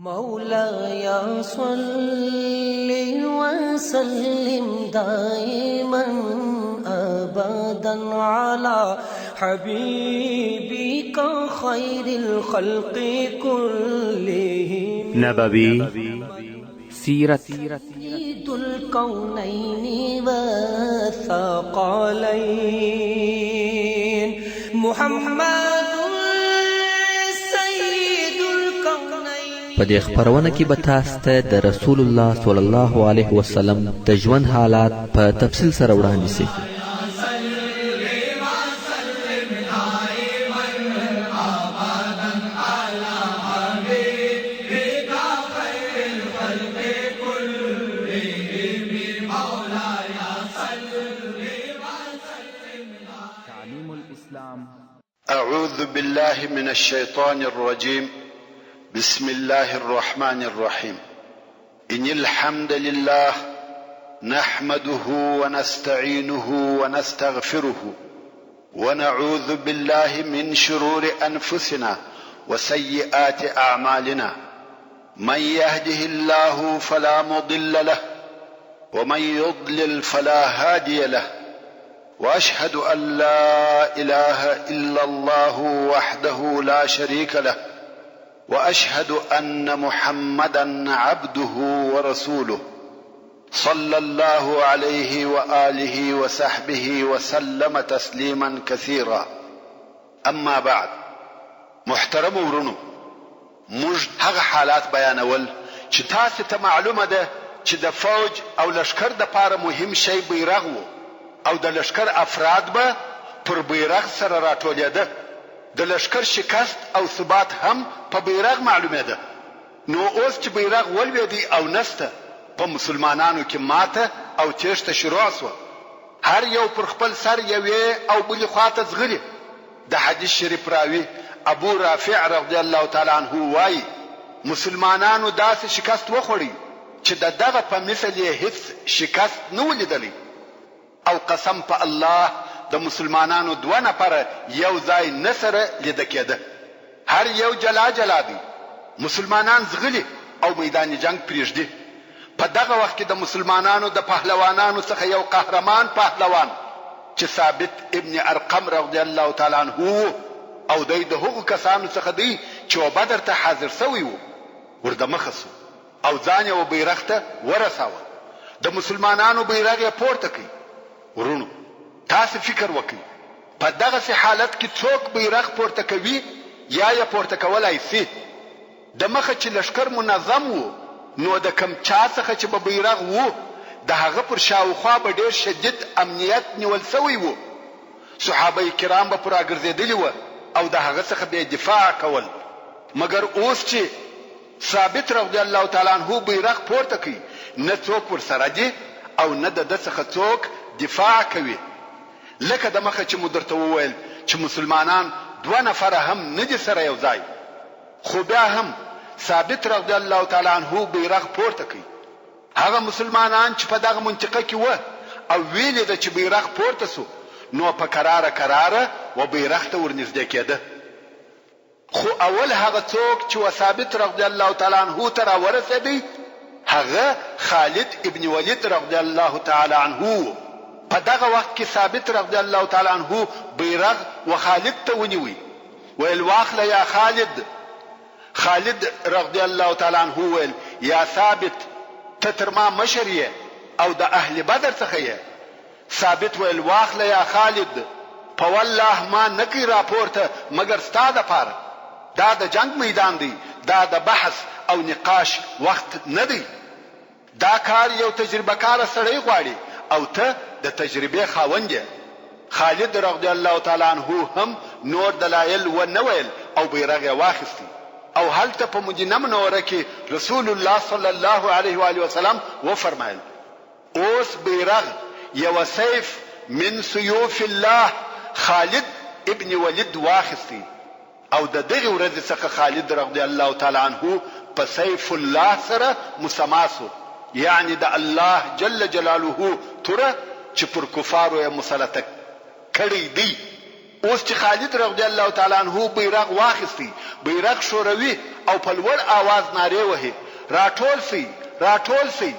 مولاي صل وسلم دائما أبدا على حبيبك خير الخلق كلهم نبوي سيرت سيد الكونين والثقلين محمد په دې خبرونه کې به تاسو ته د رسول الله صلی الله علیه وسلم د ژوند حالات په تفصیل سره وړاندې شي. أعوذ بالله من الشيطان الرجيم. بسم الله الرحمن الرحيم. إن الحمد لله نحمده ونستعينه ونستغفره ونعوذ بالله من شرور أنفسنا وسيئات أعمالنا. من يهده الله فلا مضل له ومن يضلل فلا هادي له. وأشهد أن لا إله إلا الله وحده لا شريك له وأشهد أن محمدا عبده ورسوله صلى الله عليه وآله وصحبه وسلم تسليما كثيرا. أما بعد، محترم ورونو، موږ هغه حالات بیانول چې تاسو ته معلومه ده چې د فوج او لشکر د پاره مهم شی بیرغ وو او د لشکر افراد به پر بیرغ سره راټولېده. د لشکر شکست او ثبات هم په بیرغ معلومه ده. نو اوس چې بیرغ ولوېدی او نسته، په مسلمانانو کې ماته او تېښته شروع سوه. هر یو پر خپل سر یوې او بلې خواته ځغلي. د حدیث شریف راوي ابو رافع رضی الله تعالی عنه وایي مسلمانانو داسې شکست وخوړی چې د دغه په مثل یې هیڅ شکست نه و لیدلی. او قسم په الله د مسلمانانو دوه نفره یو ځای نه سره لیده کېده. هر یو جلا جلا دی. مسلمانان ځغلي او میدان جنگ پرېږدي. په دغه وخت کې د مسلمانانو د پهلوانانو څخه یو قهرمان پهلوان چې ثابت ابن ارقم رضی الله تعالی عنه او دوی د هغو کسانو څخه دی چې بدر ته حاضر سوی وو، وردمخه سو او ځان یې بیرغ ته ورساوه. د مسلمانانو بیرغ یې پورته کړ. ورونو، تاسو فکر وکړئ، په دغه حالت کې څوک بیرغ پورته کوي یا یې پورته کولای شي؟ د مخه چې لشکر منظم وو، نو د کم چا څخه چې به بیرغ وو د هغه پر شاوخوا به ډېر شدید امنیت نیول سوی وو. صحابه کرام به پر راګرځېدلي وو او د هغه څخه به دفاع کول. مګر اوس چې ثابت رضی الله تعالی عنه بیرغ پورته کوي، نه څوک ورسره دي او نه د ده څخه څوک دفاع کوي. لکه د مخه چې مو درته وویل چې مسلمانان دوه نفره هم نه دي سره یو ځای، خو بیا هم ثابت رضی الله تعالی عنه بیرغ پورته کوي. هغه مسلمانان چې په دغه منطقه کې وه او ویلې ده چې بیرغ پورته سو، نو په کراره و بیرغ ته ورنږدې کېده. خو اول هغه څوک چې و ثابت رضی الله تعالی عنه ته راورسېدی هغه خالد ابن ولید رضی الله تعالی عنه. په دغه وخت کې ثابت رضی الله تعالی عنه بیرغ و خالد ته ونیوی، ویل واخله یا خالد. خالد رضی الله تعالی عنه ویل یا ثابت، ته تر ما مشر یې او د اهل بدر څخه یې. ثابت ویل واخله یا خالد، په والله ما نه کوي راپورته مګر ستا دپاره. دا د جنگ میدان دی، دا د بحث او نقاش وخت نه دی. دا کار یو تجربه کار سړی غواړي او ته د تجربه خاوند یې. خالد رضی الله تعالی عنه هم نور دلایل و نه ویل او بیرغ یې واخیستی. او هلته په مدینه منوره کې رسول الله صلی الله علیه و آله وسلم و فرمایل اوس بیرغ یو سیف من سیوف الله خالد ابن ولید واخیستی. او د دغه ورځې څخه خالد رضی الله تعالی عنه په سیف الله سره مسماسو، یعنی د الله جل جلاله توره چې پر کفارو یې مسلط کړی دی. اوس چې خالد رضی الله تعالی عنہ بیرغ واخیستی، بیرغ شوروي او په لوړ आवाज نارې وهي، راټول سي.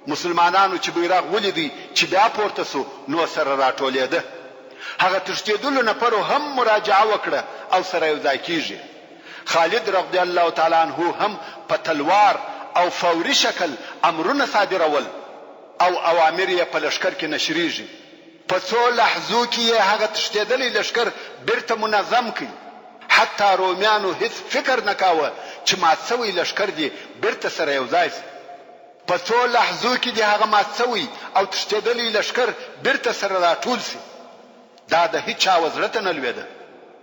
مسلمانانو چې بیرغ ولیدي چې بیا پورته سو نو سره راټولېده. هغه تښتېدلو نفرو هم مراجعه وکړه او سره یو ځای کیږي. خالد رضی الله تعالی عنہ هم په تلوار او فوري شکل امرونه صادرول او اوامر یې په لشکر کې نشریږي. په څو لحظو کې هغه تښتېدلی لشکر بیرته منظم کړي. حتی رومیانو هیڅ فکر نه کاوه چې مات سوی لشکر دی بیرته سره یو ځای شي. په څو لحظو کې هغه مات سوی او تښتېدلی لشکر بیرته سره راټول شي. دا د هیڅ چا وزړه ته نه لوېده.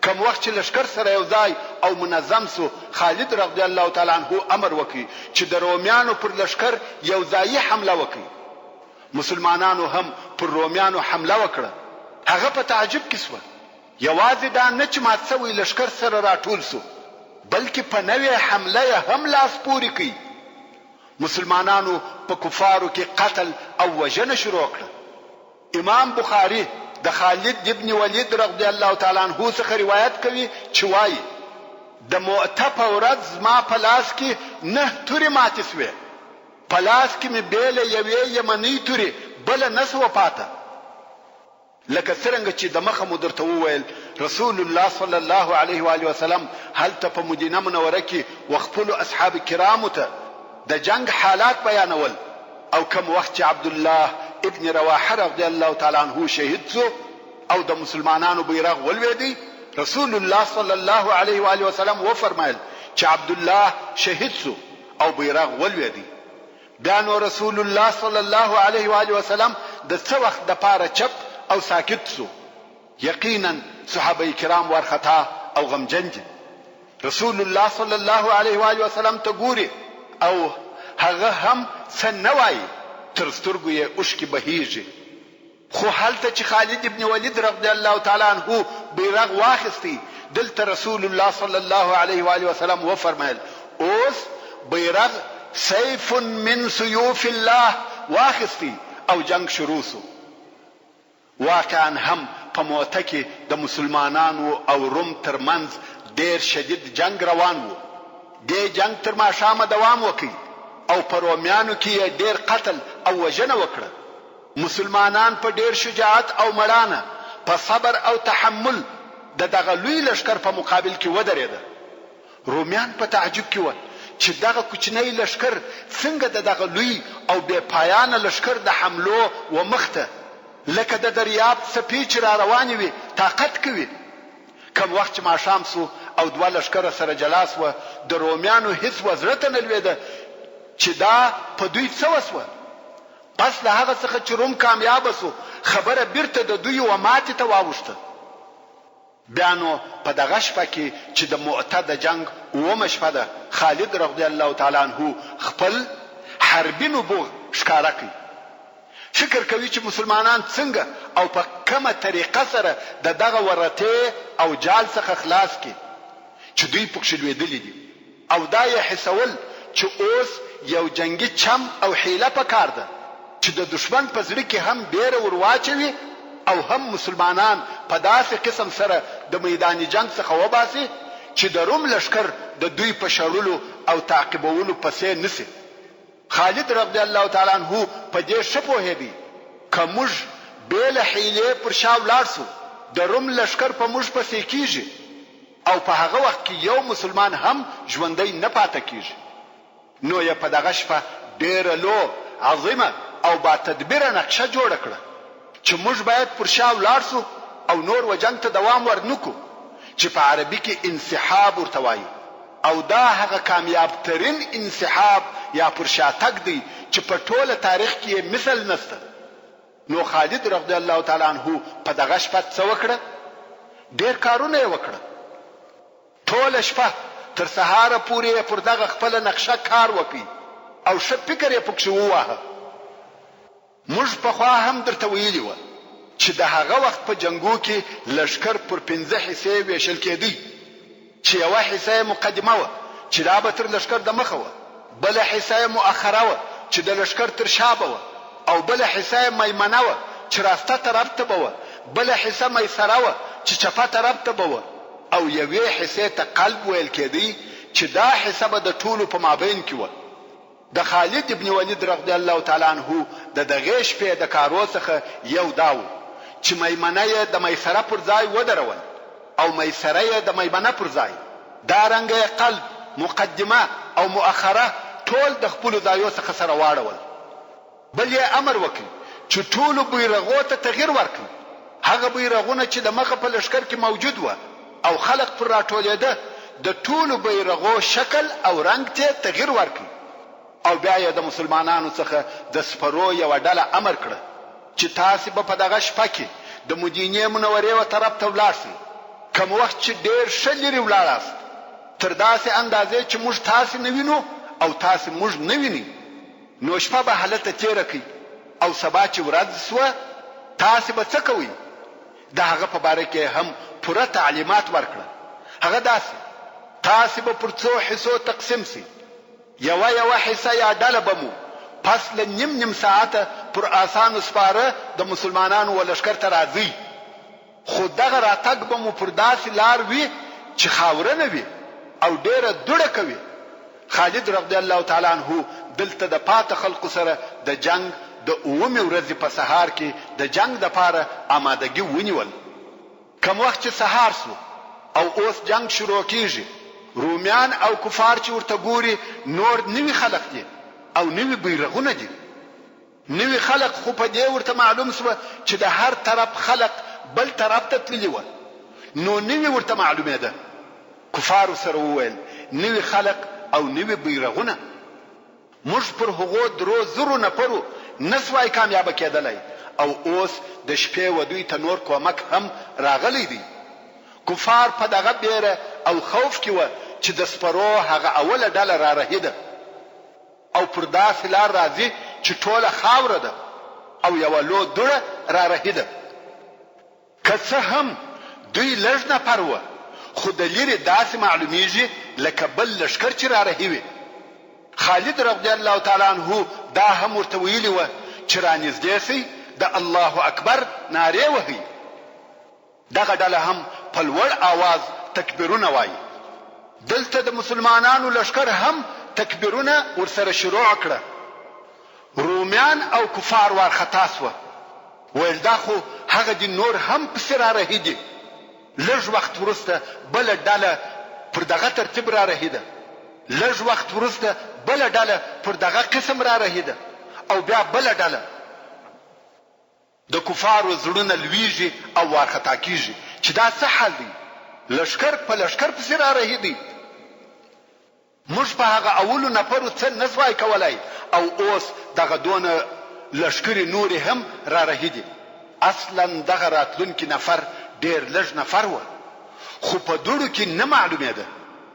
کوم وخت چې لشکر سره یو ځای او منظم سو، خالد رضی الله تعالی عنہ امر وکړي چې د رومیانو پر لشکر یو ځای حمله وکړي. مسلمانانو هم پر رومیانو حمله وکړه. هغه په تعجب کې سو. یوازې دا نه چې مات سوی لشکر سره راټول سو، بلکې په نوې حمله هم لاس پورې کړي. مسلمانانو په کفارو کې قتل او وژنه شروع کړه. امام بخاری د خالد ابن ولید رضی الله تعالی عنہ څخه روایت کوي چې وایي د مؤته په ورځ ما په لاس کې 9 تورې ماتې سوې. په لاس کې مې بیله یوې یمنۍ تورې بله نه سوه پاته. لکه څرنګه چې د مخه مو درته وویل، رسول الله صلی الله علیه و آله وسلم هلته په مدینه منوره کې وخپلو اصحاب کرامو ته د جنگ حالات بیانول. او کوم وخت چې عبد الله ابن رواحه رضی الله تعالی عنہ شهید شو او د مسلمانانو بیرغ ولوېدی، رسول الله صلی الله علیه و آله وسلم وفرمایل چې عبد الله شهید شو او بیرغ ولوېدی. بیا نو رسول الله صلی الله علیه و آله وسلم د څه وخت د پاره چپ او ساکت سو. یقینا صحابه کرام ورخطا او غمجن دي. رسول الله صلی الله علیه و آله وسلم ته ګوري او هغه هم څه نه وایي، تر سترګو یې اوښکې بهیږي. خو هلته چې خالد ابن ولید رضی الله تعالی عنہ بیرغ واخیستی، دلته رسول الله صلی الله علیه و آله وسلم وفرمایل اوس بیرغ سیف من سیوف الله واخیستی او جنگ شروع سو. واقعا هم په موته کې د مسلمانانو او روم ترمنځ ډیر شدید جنگ روان وو. دې جنگ تر ماښامه دوام وکړ او په رومیانو کې ډیر قتل او وژنه وکړه. مسلمانان په ډیر شجاعت او مړانه په صبر او تحمل د دغه لوی لشکر په مقابل کې ودرېده. رومیان په تعجب کې و چې دغه کوچنی لشکر څنګه د دغه لوی او بې پایانه لشکر د حملو و مخته لکه د دریاب څپې چې را روانې وي طاقت کوي. کم وخت چې ماښام سو او دوه لشکره سره جلا سوه، د رومیانو هیڅ وزړه ته نه لوېده چې دا په دوی څه وسوه. پس له هغه څخه چې روم کامیابه سو، خبره بیرته د دوی و ماتې ته واوښته. بیا نو په دغه شپه کې چې د مؤته د جنگ 9مه شپه ده، خالد رضی الله تعالی عنہ خپل حربي نبوغ ښکاره کوي. فکر کوي چې مسلمانان څنګه او په کومه طریقه سره د دغه ورته او جال څخه خلاص کړي چې دوی پکښې لوېدلي دي. او دا یې حسول چې اوس یو جنگي چم او حیله پکار ده چې د دشمن په زړه کې هم بیره ور واچوي او هم مسلمانان په داسې قسم سره د میدان جنگ څخه وباسي چې د روم لشکر د دوی په شړلو او تعقیبولو پسې نسی. خالد رضی الله تعالی عنہ په دې ښه پوهېدی که موږ بې له حیلې پر شا ولاړ سو، د روم لشکر په موږ پسې کیږي او په هغه وخت کې یو مسلمان هم ژوندی نه پاته کیږي. نو یې په دغه شپه ډېره لو عظیمه او با تدبیره نقشه جوړه کړه چې موږ باید پر شا ولاړ سو او نور و جنگ ته دوام ورنکو، چې په عربي کې انسحاب ورته وایي. او دا هغه کامیاب ترین انسحاب یا پر شاتګ دی چې په ټوله تاریخ کې مثل نشته. نو خالد رضی الله تعالی عنہ په دغه شپه څه وکړه؟ ډېر کارونه یې وکړه. ټوله شپه تر سهاره پورې پر دغه خپله نقشه کار وکړي او ښه فکر یې پکښې وواهه. موږ پخوا هم درته ویلي وه چې د هغه وخت په جنګو کې لشکر پر 5 حصې ویشل کېدی، چې یوه حصه مقدمه وه چې دا به تر لشکر د مخه وه، بله حصه مؤخره وه چې د لشکر تر شا به وه، او بله حصه میمنه وه چې راسته طرف ته به وه، بله حصه میسره وه چې چپه طرف ته به وه او یوې حصې ته قلب ویل کېدی چې دا حصه به د ټولو په مابین کې وه. د خالد ابن ولید رضی الله تعالی عنه د دغې شپې د کارو څخه یو دا و چې میمنه یې د میسره پر ځای ودرول او میسره یې د میمنه پر ځای. دارنګه قلب، مقدمه او مؤخره ټول د خپلو ځایو څخه سره واړول. بل یې امر وکړ چې ټولو بیرغو ته تغییر ورکړي. هغه بیرغونه چې د مخه په لښکر کې موجود وه او خلق پر راټولېده د ټولو بیرغو شکل او رنګ ته تغییر ورکړي. او بیا یې د مسلمانانو څخه د سپرو یوه ډله امر کړه چې تاسې به په دغه شپه کې د مدینې منورې و طرف ته ولاړ شئ. کوم وخت چې ډېر ښه لرې ولاړاست تر داسې اندازې چې موږ تاسې نه وینو او تاسې موږ نه وینئ، نو شپه به هلته تېره کړئ او سبا چې ورځ سوه تاسې به څه کوئ؟ د هغه په باره کې هم پوره تعلیمات ورکړه. هغه داسې تاسې به پر څو حصو تقسیم سئ. یوه حصه یا ډله به مو پس له نیم ساعته پر آسانو سپاره د مسلمانانو و لښکر ته راځئ. خو دغه راتګ به مو پر داسې لار وي چې خاورنه وي او ډېره دوړه کوي. خالد رضی الله تعالی عنه دلته د پاته خلقو سره د جنگ د 9 ورځې په سهار کې د جنگ دپاره آمادګي ونیول. کوم وخت چې سهار سو او اوس جنگ شروع کیږي، رومیان او کفار چې ورته ګوري نور نوي خلق دي او نوي بیرغونه دي. نوي خلق خو په دې ورته معلوم سوه چې د هر طرف خلق بل طرف ته تللي وه، نو نوي ورته معلومېده. کفارو سره وویل نوي خلق او نوي بیرغونه. موږ پر هغو 3,000 نفرو نسوای کامیابه کېدلی او اوس د شپې و دوی ته نور کومک هم راغلی دی. کفار په دغه بیره او خوف کې وه چې د سپرو هغه اوله ډله را رهیده او پر داسې لار راځي چې ټوله خاوره ده او یوه لو دوړه را رهیده. که څه هم دوی لږ نفر وه خو د لرې داسې معلومیږي لکه بل لښکر چې را رهي وي. خالد رضی الله تعالی عنه دا هم ورته ویلي وه چې رانږدې سئ د الله اکبر نارې وهئ. دغه ډله هم په لوړ آواز تکبیرونه وایي. دلته د مسلمانانو لښکر هم تکبیرونه ورسره شروع کړه. رومیان او کفار وارخطا سوه، ویل دا خو هغه دي نور هم پسې را رهي دي. لږ وخت وروسته بله ډله پر دغه ترتیب را رهي ده، لږ وخت وروسته بله ډله پر دغه قسم را رهي ده او بیا بله ډله. د کفارو زړونه لویږي او وارخطا کیږي چې دا څه حال دی، لښکر په لښکر پسې را رهي دی. موږ په هغه اولو نفرو څه نسوای کولای او اوس دغه دونه لښکرې نورې هم را رهي دي. اصلا دغه راتلونکي نفر ډېر لږ نفر و خو په دوړو کې نه معلومېده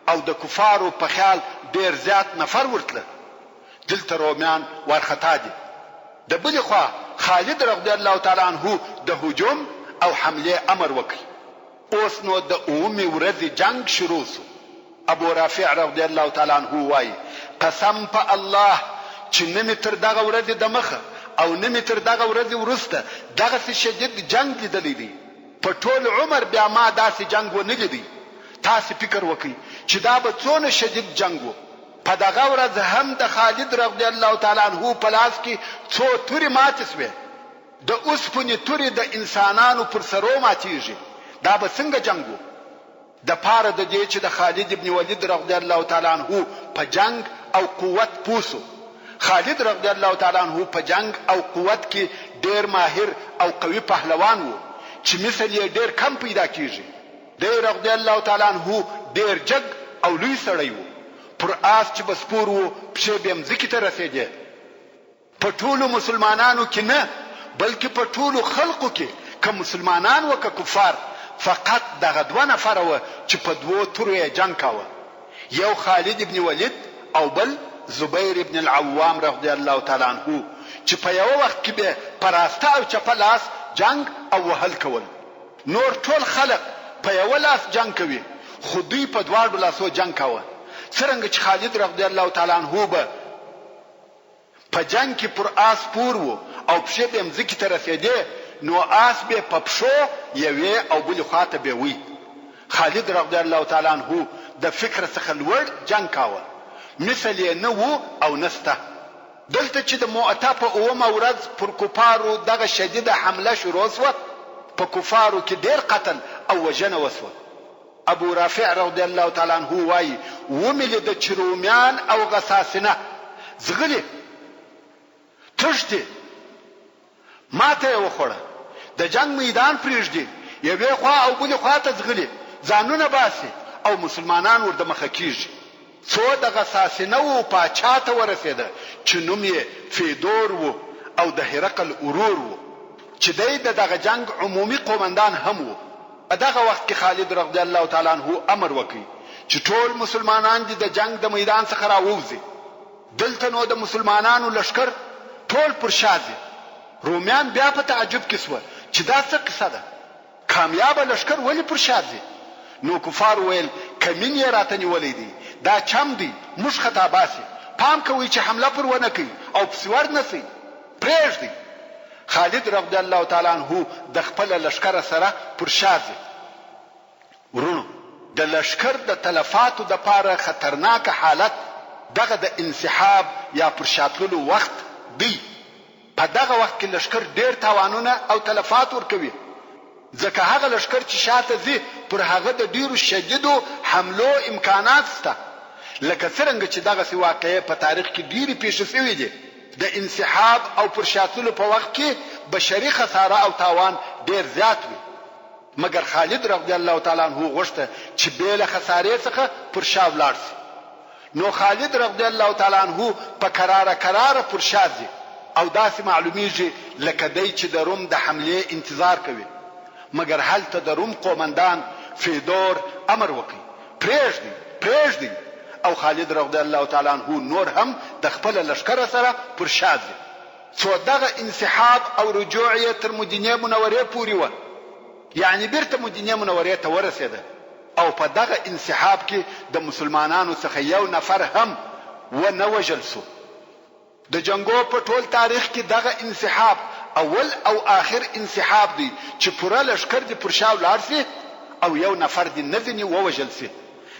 او د کفارو په خیال ډېر زیات نفر ورتله. دلته رومیان وارخطا دي. د بلې خوا خالد رضی الله تعالی عنه د هجوم او حمله امر وکړ. اوس نو د 9 ورځې جنگ شروع سو. ابو رافع رضی الله تعالی عنه وایي قسم په الله چې نه مې تر دغه ورځې د مخه او نه مې تر دغه ورځې وروسته دغسې شدید جنگ لیدلی دی. په ټول عمر بیا ما داسې جنگ ونه لیدی. تاسې فکر وکړئ چې دا به څونه شدید جنگ و. په دغه ورځ هم د خالد رضی الله تعالی عنه په لاس کې څو تورې ماتې سوې. د اوسپنې تورې د انسانانو پر سرو ماتېږي. دا به څنګه جنگ و؟ د پاره د دې چې د خالد ابن ولید رضی الله تعالی عنه په جنگ او قوت پوسو. خالد رضی الله تعالی عنه په جنگ او قوت کې ډېر ماهر او قوي پهلوان و چې مثل یې ډېر کم پیدا کیږي. دی رضی الله تعالی عنه ډېر جګ او لوی سړی و. پر آس چې بسپور و پښې به مځکې ته رسېدې. په ټولو مسلمانانو کې نه بلکې په ټولو خلقو کې که مسلمانان و که کفار فقط دغه 2 نفره و چې په 2 تورو یې جنگ کاوه. یو خالد ابن ولید او بل زبیر ابن العوام رضی الله تعالی عنه چې په یو وخت کې به پراسته او چپه لاس جنگ او وهل کول. نور ټول خلق په یو لاس جنگ کوي خو دوی په 2 لاسو جنگ کاوه. څرنګه چې خالد رضی الله تعالی عنه به په جنگ کې پر آس پور و او پښې به مځکې ته رسېدې نو آس به په پښو یوې او بلې خواته به وي. خالد رضی الله تعالی عنہ د فکر څخه لوړ جنگ کاوه، مثل یې نه و او نسته. دلته چې د مؤته په اومه ورځ پر کفارو دغه شدیده حمله شروع شوه، په کفارو کې ډېر قتل او وژنه وشوه. ابو رافع رضی الله تعالی عنہ وایي ومې لیده چې رومیان او غساسنه ځغلي تښتي، ماته یې وخوړه، د جنگ میدان پرېږدي، یوې خوا او بلې خوا ته ځغلي، ځانونه باسي او مسلمانان ور د مخه کیږي. څو د غساسنه و پاچا ته ورسېده چې نوم یې فیدور و او د هرقل ورور و، چې دی د دغه جنگ عمومي قومندان هم و. په دغه وخت کې خالد رضی الله تعالی عنہ امر وکړي چې ټول مسلمانان دي د جنگ د میدان څخه راووځي. دلته نو د مسلمانانو لشکر ټول پر شا ځي. رومیان بیا په تعجب کې سول چې دا څه قصه ده، کامیابه لشکر ولې پر شا ځي؟ نو کفار ویل کمین یې راته نیولی دی، دا چم دی، موږ خطا باسي، پام کوئ چې حمله پر ونه کوي او پسې ور نه سئ، پرېږدئ. خالد رضی الله تعالی عنہ د خپل لشکر سره پر شا ځي. ورونو، د لشکر د تلفاتو د پاره خطرناک حالت دغه د انسحاب یا پر شاتللو وخت دی. په دغه وخت کې لشکر ډېر تاوانونه او تلفات ورکوي، ځکه هغه لشکر چې شاته ځي پر هغه د ډیرو شدیدو حملو امکانات شته. لکه څرنګه چې دغسې واقعې په تاریخ کې ډیرې پیښې شوې دي. د انسحاب او پر شاتلو په وخت کې بشري خساره او تاوان ډیر زیات وي. مګر خالد رضی الله تعالی عنہ غوښته چې بې له خسارې څخه پر شا ولاړ شي. نو خالد رضی الله تعالی عنہ په کراره پر شا ځي او داسې معلومیږي لکه دی چې د روم د حملې انتظار کوي. مګر هلته د روم قومندان فیدور امر وکړي پرېږدئ، او خالد رضی الله تعالی عنہ نور هم د خپل لشکر سره پر شا ځي. څو دغه انسحاب او رجوع یې تر مدینې منورې پورې وه، یعنی بیرته مدینې منورې ته ورسېده. او په دغه انسحاب کې د مسلمانانو څخه یو نفر هم ونه وژل سو. د جنگو په ټول تاریخ کې دغه انسحاب اول او آخر انسحاب دی چې پوره لشکر دی پر شا ولاړ سي او یو نفر دی نه ځینې ووژل سي.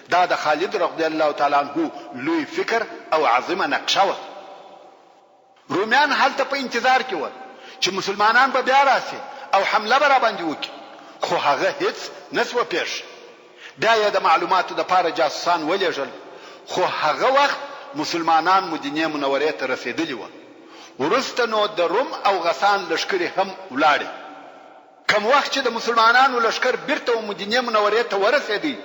دا د خالد رضی الله تعالی عنہ لوی فکر او عظیمه نقشه وه. رومیان هلته په انتظار کې ول چې مسلمانان به بیا راسي او حمله به راباندې وکړي، خو هغه هیڅ نسوه پیښ. بیا یې د معلوماتو دپاره جاسوسان ولېږل، خو هغه وخت مسلمانان مدینې منورې ته رسېدلي وه. وروسته نو د روم او غسان لشکرې هم ولاړې. کم وخت چې د مسلمانانو لشکر بیرته مدینې منورې ته ورسېدی،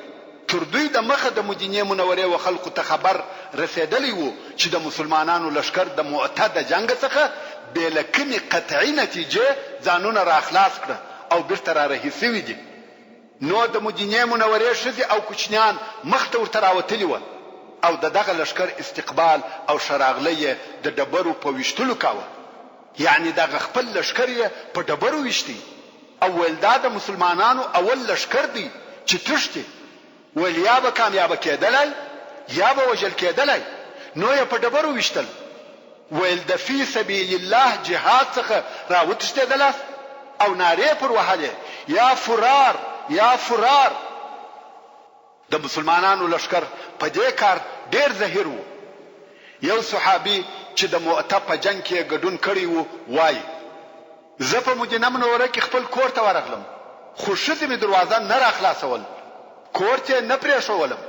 تر دوی د مخه د مدینې منورې و خلکو ته خبر رسېدلی و چې د مسلمانانو لشکر د مؤته د جنګ څخه بې له کومې قطعي نتیجې ځانونه راخلاص کړه او بیرته رارهي سوي دي. نو د مدینې منورې ښځې او کوچنیان مخ ته ورته راوتلي وه او د دغه لشکر استقبال او شراغله یې د ډبرو په ویشتلو کاوه. یعنی دغه خپل لشکر یې په ډبرو ویشتی او ویل دا د مسلمانانو اول لشکر دی چې تښتي. ویل یا به کامیابه کېدلی یا به وژل کېدلی، نو یې په ډبرو ویشتل. ویل د فی سبیل الله جهاد څخه راوتښتېدله او نارې پر وهلې یا فرار یا فرار. د مسلمانانو لشکر په دې کار ډیر زهیر وو. یو صحابي چې د مؤته په جنگ کې ګډون کړی وو وایي زه په مدینه منوره کې خپل کور ته ورغلم، خو ښځې مې دروازه نه راخلاصول، کور ته نه پرېښولم.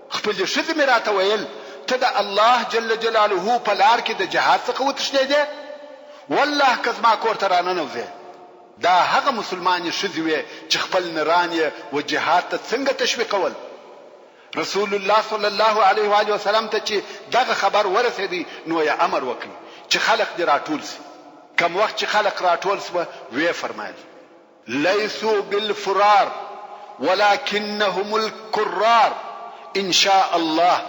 خپلې ښځې مې راته ویل ته د الله جل جلاله په لار کې د جهاد څخه وتښتېدې، والله که زما کور ته راننوځې. دا هغه مسلمانې ښځې وې چې خپل نران یې و جهاد ته څنګه تشویقول. رسول الله صلی الله علیه و آله وسلم ته چې دغه خبر ورسېدی، نو یې امر وکړي چې خلق دې راټول سي. کم وخت چې خلق راټول سوه، ویې فرمایل لیسوا بالفرار ولكنهم الكرار ان شاء الله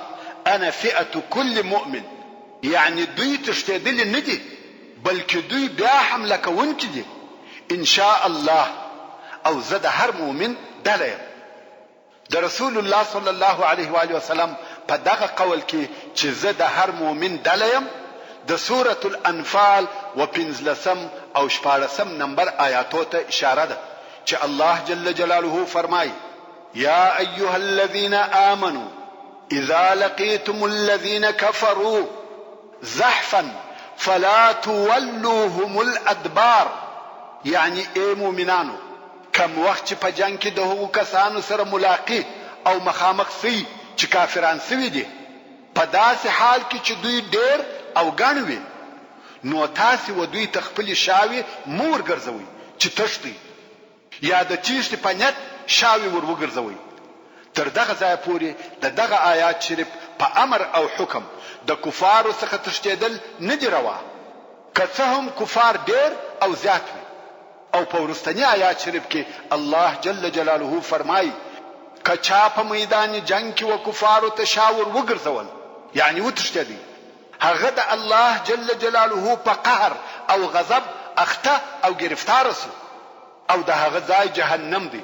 انا فئة كل مؤمن. یعنی دوی تښتېدلي نه دي، بلکې دوی بیا حمله کوونکي دي ان شاء الله، او زه د هر مؤمن ډله یم. د رسول الله صلی الله علیه و آله وسلم په دغه قول کې چې زه د هر مؤمن ډله یم، د سورة الانفال و 15 او 14 نمبر آیاتو ته اشاره ده چې الله جل جلاله فرمایي یا ایها الذين آمنوا اذا لقيتم الذين كفروا زحفا فلا تولوهم الادبار. یعنی ای مومنانو کم وخت چې په جنگ کې د هغو کسانو سره ملاقات او مخامخ سي چې کافران سوي دي په داسې حال کې چې دوی ډېر او ګڼ وي نو تاسې و دوی ته خپلې شاوې مه ورګرځوئ چې تښتئ یا د تیښتې په نیت شاوې ور وګرځوئ. تر دغه ځایه پورې د دغه آیات شریف په امر او حکم د کفارو څخه تښتېدل نه دي روا که څه هم کفار ډېر او زیات وي. او په وروستني آیات شریف کې الله جل جلاله فرمایي که چا په میدان جنگ کې و کفارو ته شاور وګرځول یعنی وتښتېدی هغه د الله جل جلاله په قهر او غضب اخته او گرفتار سو او د هغه ځای جهنم دی.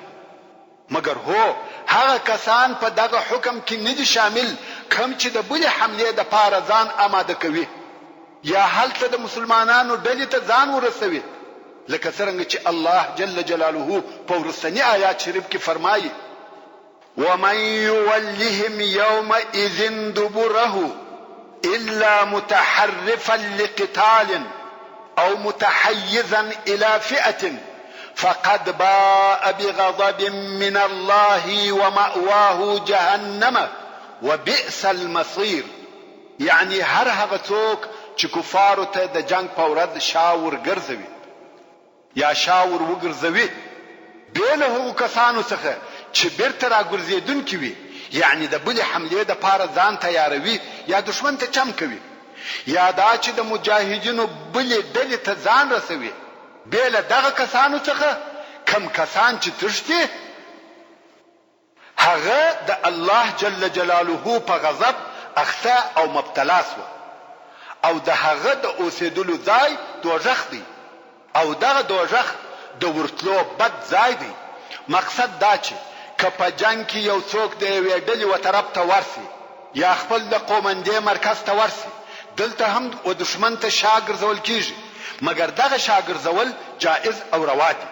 مگر هو هغه کسان په دغه حکم کې نه دي شامل کوم چې د بلې حملې د پاره ځان آماده کوي یا هلته د مسلمانانو ډلې ته ځان ورسوي لکه څرنګه چې الله جل جلاله په وروستني آیات شریف کې فرمایي ومن يولهم يومئذ دبره إلا متحرفا لقتال أو متحيزا إلى فئة فقد باء بغضب من الله ومأواه جهنم وبئس المصير. يعني هر هغه څوک چې کفارو ته د جنگ په ورځ شاور ګرځوي یا شاور وګرځوي بې له هغو کسانو څخه چې بیرته راګرځېدونکي وي یعنی د بلې حملې د پاره ځان تیاروي یا دشمن ته چم کوي یا دا چې د مجاهدینو بلې ډلې ته ځان رسوي بې له دغه کسانو څخه کم کسان چې تښتي هغه د الله جل جلاله په غضب اخته او مبتلا سو او د هغه د اوسېدلو ځای دوزخ دی او دغه دوزخ د ورتلو بد ځای دی. مقصد دا چې که په جنگ کې یو څوک د یوې ډلې و طرف ته ورسي یا خپل د قومندې مرکز ته ورسي دلته هم و دشمن ته شا ګرځول کیږي مګر دغه شا ګرځول جائز او روا دي.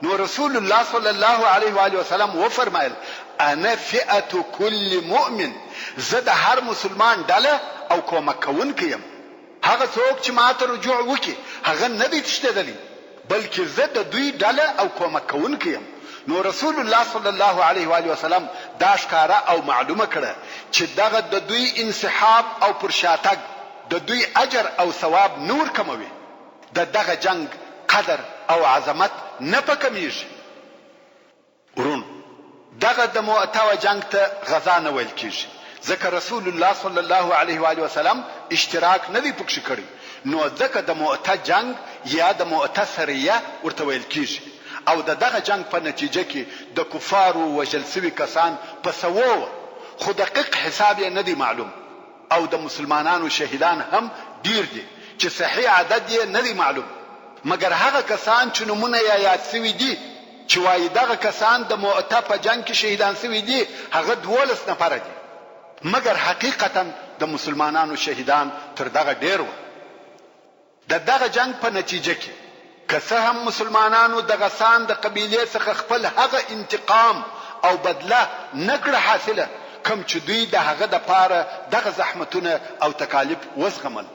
نو رسول الله صلی الله علیه و آله وسلم وفرمایل انا فئه كل مؤمن زه د هر مسلمان ډله او کومک کوونکی یم. هغه څوک چې ماته رجوع وکي هغه نه دی تښتېدلی بلکې زه د دوی ډله او کومک کوونکی یم. نو رسول الله صلی الله علیه و آله وسلم دا ښکاره او معلومه کړه چې دغه د دوی انسحاب او پر شاتګ د دوی اجر او ثواب نور کموي. د دغه جنگ قدر او عظمت نه پکمیږي. ورون دغه د مؤتة جنگ ته غزا نه ویل کیږي ځکه رسول الله صلی الله علیه و آله وسلم اشتراک نه دی پکښ کړی نو ځکه د مؤتة جنگ یا د مؤتة سریه ورته ویل کیږي او دغه جنگ په نتیجه کې د کفارو وژل سوي کسان په سوو خو دقیق حساب یې نه دی معلوم او د مسلمانانو شهیدان هم ډیر دي چې صحیح عدد یې نه دی معلوم مګر هغه کسان چې نمونه یې یاد سوي دي چې وایي دغه کسان د مؤتة په جنگ کې شهیدان سوي دي هغه 12 نفره دي مګر حقیقتا د مسلمانانو شهیدان تر دغه ډیر و. د دغه جنگ په نتیجه کې که څه هم مسلمانانو د غسان د قبیلې څخه خپل هغه انتقام او بدله نکړه حاصله کوم چې دوی د هغه د پاره دغه زحمتونه او تکالیف وزغمل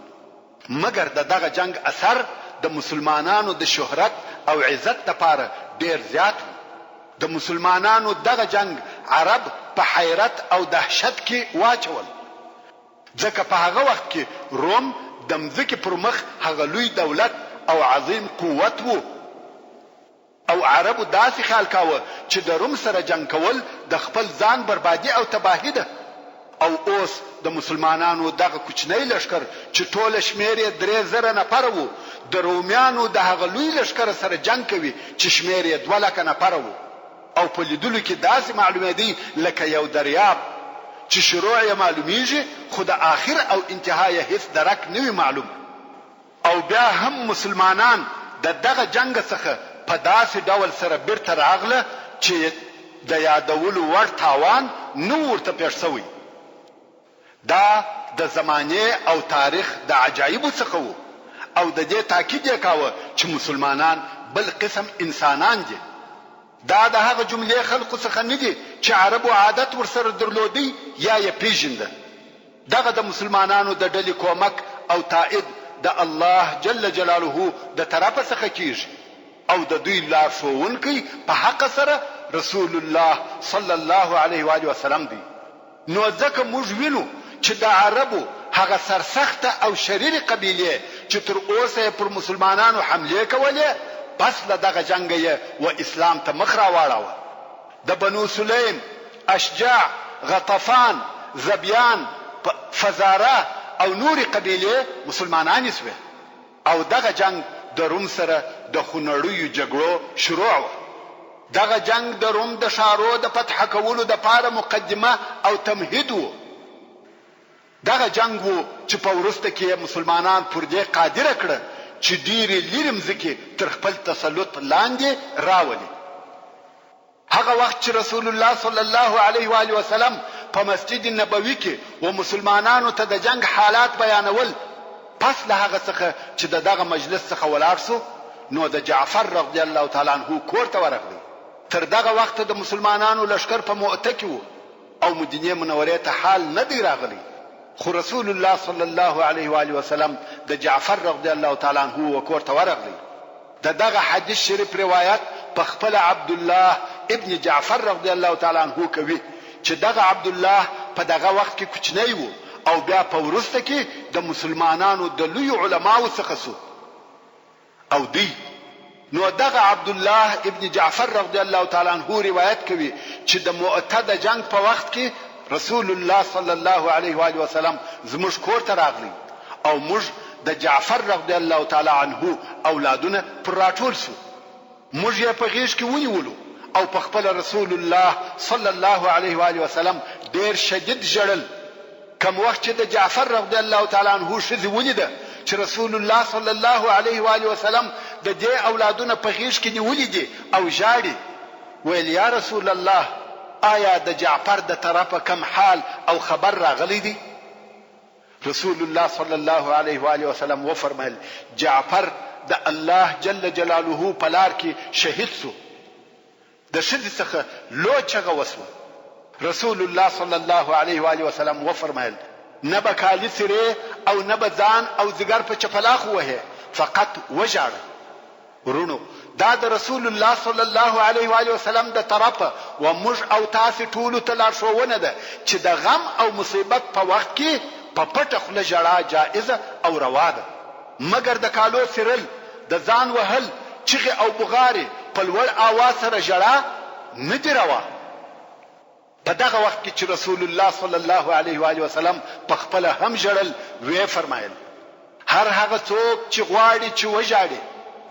مګر د دغه جنگ اثر د مسلمانانو د شهرت او عزت لپاره ډیر زیات د مسلمانانو دغه جنگ عرب په حیرت او دهشت کې واچول ځکه په هغه وخت کې روم د مځکې پر مخ هغه لوی دولت او عظیم قوت وو او عربو داسې خیال کاوه چې د روم سره جنگ کول د خپل ځان بربادي او تباهي ده او اوس د مسلمانانو دغه کوچنی لشکر چې ټول شمیر یې 3000 نفر وو د رومیانو د هغه لوی لشکر سره جنگ کوي چې شمیر یې 200 نفر وو او په لیدلو کې داسې معلومه دي لکه یو دریاب چې شروع یې معلومیږي خو د آخر او انتهای هیڅ درک نه وي معلوم. او بیا هم مسلمانان د دغه جنگ څخه په داسې ډول سره بیرته راغله چې د یادولو وړ تاوان نو ورته پیښ شوی. دا د زمانې او تاریخ د عجایبو څخه و او د دې تاکید یې کاوه چې مسلمانان بل قسم انسانان دي. دا د هغه جملې خلقو څخه نه دي چې عربو عادت ورسره درلودي یا یې پیژنده. دغه د مسلمانانو د ډلې کومک او تائید د الله جل جلاله د طرفه څخه کیږي او د دوی لارښوونکی په حق سره رسول الله صلی الله علیه و آله وسلم دی. نو ځکه موږ وینو چې د عربو هغه سرسخته او شریره قبیله چې تر اوسه پر مسلمانانو حمله کولې پس له دغه جنگ یې و اسلام ته مخ راواړاوه. د بنو سلیم، اشجاع، غطفان، زبیان، فزاره او نور قبیله مسلمانان شوه او دغه جنگ د روم سره د خونړیو جګړو شروع و. دغه جنگ د روم د ښارو د فتح کولو د پاره مقدمه او تمهید و. دغه جنگ و چې په وروسته کې مسلمانان پر دې قادر کړه چې ډېرې لرې مځکې تر خپل تسلط لاندې راولي. هغه وخت چې رسول الله صلی الله علیه و آله وسلم په مسجد نبوي کې و مسلمانانو ته د جنگ حالات بیانول، پس له هغه څخه چې دغه مجلس څخه ولاړ سو نو د جعفر رضی الله تعالی عنه کور ته ورغلی. تر دغه وخت د مسلمانانو لشکر په مؤته کې و او مدینه منورې ته حال نه دی راغلی. خو رسول الله صلی الله علیه و آله وسلم د جعفر رضی الله تعالی عنه کور ته ورغلی. دغه حدیث شریف روایت په خپل عبد الله ابن جعفر رضی الله تعالی عنه کوي چې دغه عبد الله په دغه وخت کې کوچنی و او بیا په ورسته کې د مسلمانانو د لوی علماو څخه سو او دی. نو دغه عبد الله ابن جعفر رضی الله تعالی عنه روایت کوي چې د مؤته د جنگ په وخت کې رسول الله صلی الله علیه و آله وسلم زموږ کور ته راغلی او موږ د جعفر رضی الله تعالی عنه اولادونه پر راټول شو. موږ یې په غیږ کې ونیولو او په خپل رسول الله صلی الله علیه و آله وسلم ډیر شدید ژړل. کوم وخت چې د جعفر رضی الله تعالی عنه ښځې ولیده چې رسول الله صلی الله علیه و آله وسلم د دې اولادونه په غیږ کې نیولي دي او ژاړي، ویل یا رسول الله آیا د جعفر د طرفه کم حال او خبر راغلی دی؟ رسول الله صلی الله علیه و آله وسلم وفرمایل جعفر د الله جل جلاله په لار کې شهید سو. د ښځې څخه لوی چغه وسوه. رسول الله صلی الله علیه و آله وسلم وفرمایل نه به کالي سرې او نه به ځان او ځګر په چپلاخ وهې، فقط وژاړه. ورونو دا د رسول الله صلی الله علیه و آله وسلم د طرفه و موږ او تاسو ټول ته لارښوونه ده چې د غم او مصیبت په وخت کې په پټه خوله ژړا جائزه او روا ده، مګر د کالو سرل، د ځان وهل، چغې او بغارې په لوړ آواز سره ژړا نه دي روا. په دغه وخت کې چې رسول الله صلی الله علیه و آله وسلم په خپل هم ژړل، وی فرمایل هر هغه څوک چې غواړي چې وژاړي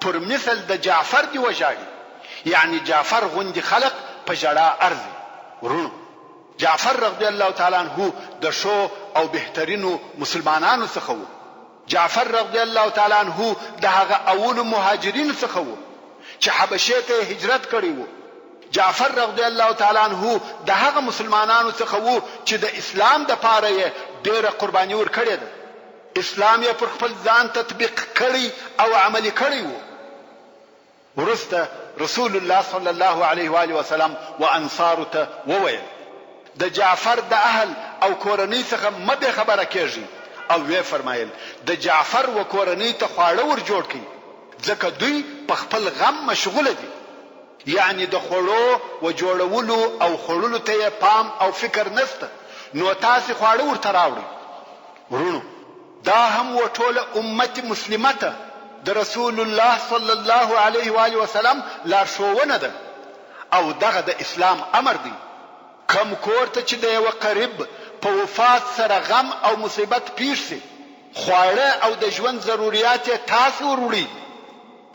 پر مثل د جعفر دی وژاړي، یعنی جعفر غوندې خلق په ژړا ارزي. ورونو جعفر رضی الله تعالی عنه د شو او بهترینو مسلمانانو څخه و. جعفر رضی الله تعالی عنه د هغه اول مهاجرینو څخه و چې حبشه ته هجرت کړی و. جعفر رضی الله تعالی عنه د هغه مسلمانانو څخه و چې د اسلام د پاره یې ډېره قرباني ورکړې ده. اسلام یې پر خپل ځان تطبیق کړی او عملي کړی و. ورسته رسول الله صلی الله علیه و آله وسلم و انصار ته وویل د جعفر د اهل او کورنۍ څخه مبه خبره کیږي او وی فرمایل د جعفر و کورنۍ ته خواړه ور جوړ کړي ځکه دوی په خپل غم مشغوله دي، یعنی د خوړو و جوړولو او خوړلو ته پام او فکر نشته، نو تاسو خواړه ورته راوړئ. ورونو دا هم و ټوله امت مسلمه ته د رسول الله صلی الله علیه و آله وسلم لارښوونه ده او دغه د اسلام امر دی. کم کور ته چې د یو قریب په وفات سره غم او مصیبت پیښ شي، خواړه او د ژوند ضرورت تاسو وروړي،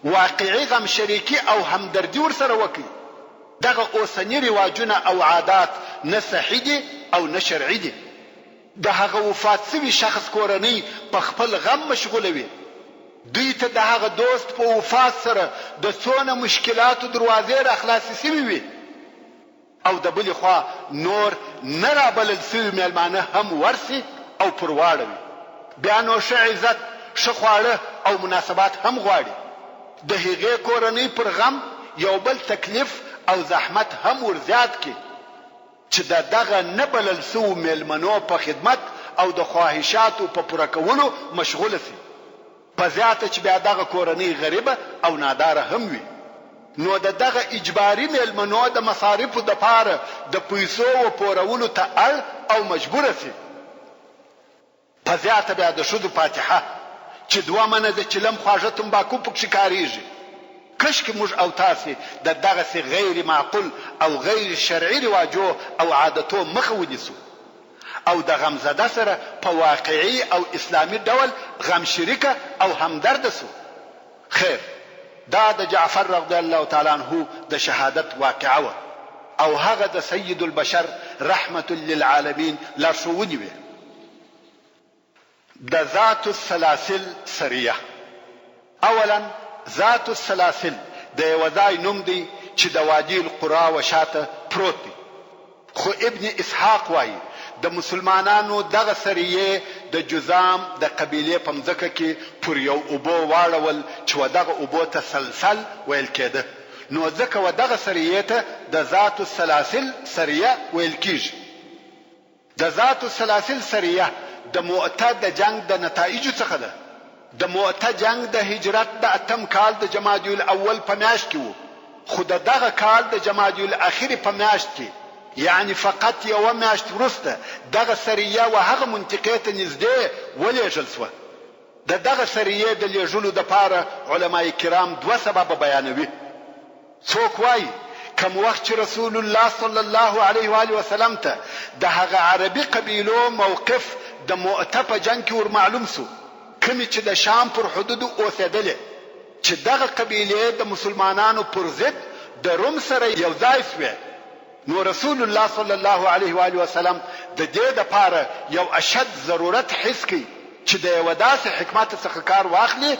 واقعي غم شریکی او همدردی ورسره وکړي. دغه اوسنی رواجونه او عادات نه صحیح دي او نه شرعي دي. د هغه وفات شوي شخص کورنۍ په خپل غم مشغوله وي، دوی ته د هغه دوست په وفات سره د څونه مشکلاتو دروازې را خلاصې شوي وي، او د بلې خوا نور نه رابلل شوي میلمانه هم ورسي او پر واړوي. بیا نو ښه عزت، ښه خواړه او مناسبات هم غواړي. د هغې کورنۍ پر غم یو بل تکلیف او زحمت هم ورزیات کی چې دغه نه بلل سوو میلمنو په خدمت او د خواهشاتو په پوره کولو مشغوله سي. په زیاته چې بیا دغه کورنۍ غریبه او ناداره هم وي، نو دغه اجباري میلمنو د مصارفو دپاره د پیسو ورپورولو ته اړ او مجبوره سي. په زیاته بیا د ښځو فاتحه چې 2 منه د چلم خواږه تنباکو پکښې کاریږي. کشکې موږ او تاسې د دغسې غیر معقول او غیر شرعي رواجو او عادتو مخه ونیسو او د غمزده سره په واقعي او اسلامي ډول غم شریکه او همدرده سو. خیر، دا د جعفر رضی الله تعالی عنه د شهادت واقعه وه او هغه د سید البشر رحمت للعالمین لارښوونې وې. د ذات السلاسل سریه. اولا ذات السلاسل د یو ځای نوم دی چې د وادي القرا و شاته پروت دی، خو ابن اسحاق وایي د مسلمانانو دغه سریه د جذام د قبیلې په مځکه کې پر یو اوبو واړول چې دغه اوبو ته سلسل ویل کېده، نو ځکه دغه سریه ته د ذات السلاسل سریه ویل کېږي. د ذات السلاسل سریه د مؤته د جنگ د نتایجو څخه ده. د مؤته جنگ د هجرت د 8م کال د جمادی الاول په میاشت کې وو، خو دغه کال د جمادی الاخر په میاشت کې، یعنی فقط یو میاشت وروسته دغه سریه و هغه منطقې ته نږدې ولېږل سوه. دغه سریه د لېږلو دپاره علمای کرام 2 سببه بیانوي. څوک وایي کم وخت چې رسول الله صلی الله علیه و آله وسلم ته د هغه عربي قبیلو موقف د مؤته په جنگ کې ورمعلوم سو، کومې چې د شام پر حدودو اوسېدلې، چې دغه قبیلې د مسلمانانو پر ضد د روم سره یو ځای سوې، نو رسول الله صلی الله علیه و آله وسلم د دې دپاره یو اشد ضرورت حس کړي چې د یو داسې حکمت څخه کار واخلي